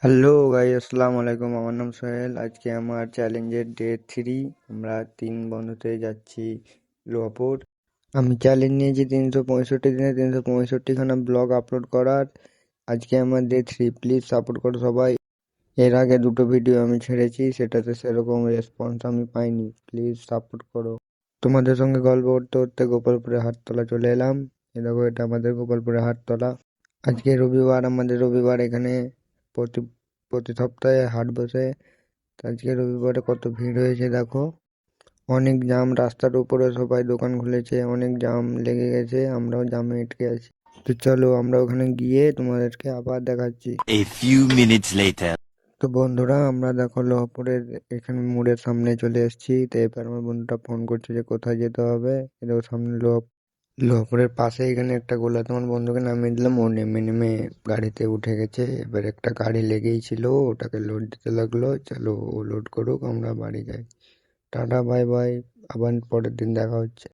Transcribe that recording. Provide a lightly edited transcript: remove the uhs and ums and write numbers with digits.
Hello guy, আসসালামু আলাইকুম। আমার নাম সোহেল। আজকে আমার চ্যালেঞ্জের ডে 3। আমরা 3 বন্ধুতে যাচ্ছি লোহাপুর। আমি চ্যালেঞ্জ নিয়েছি 365 দিনে 365খানা ব্লগ আপলোড করার। আজকে আমার ডে 3, প্লিজ সাপোর্ট করো সবাই। এর আগে 2টো ভিডিও আমি ছেড়েছি, সেটাতে সেরকম রেসপন্স আমি পাইনি। প্লিজ সাপোর্ট করো। তোমাদের সঙ্গে গল্প করতে করতে গোপালপুরে হাটতলা চলে এলাম। এ দেখো, এটা আমাদের গোপালপুরে হাটতলা। আজকে রবিবার, আমাদের রবিবার এখানে প্রতি প্রতি সপ্তাহে হাট বসে। তো আজকে রবিবারে কত ভিড় হয়েছে দেখো। অনেক জাম, রাস্তার উপরে সবাই দোকান খুলেছে, অনেক জাম লেগে গেছে, আমরাও জামে আটকে আছি। তো চলো আমরা ওখানে গিয়ে তোমাদেরকে আবার দেখাচ্ছি। A few minutes later. তো বন্ধুরা, আমরা দেখো লোহাপুরের এখানে মোড়ের সামনে চলে এসেছি। তো এবার আমার বন্ধুটা ফোন করছে যে কোথায় যেতে হবে। এদের সামনে লোহাপুরের পাশে এখানে একটা গোলা, তোমার বন্ধুকে নামিয়ে দিলাম। ও নেমে নেমে গাড়িতে উঠে গেছে। এবার একটা গাড়ি লেগেই ছিল, ওটাকে লোড দিতে লাগলো। চলো ও লোড করুক, আমরা বাড়ি যাই। Tata, bye bye. আবার পরের দিন দেখা হচ্ছে।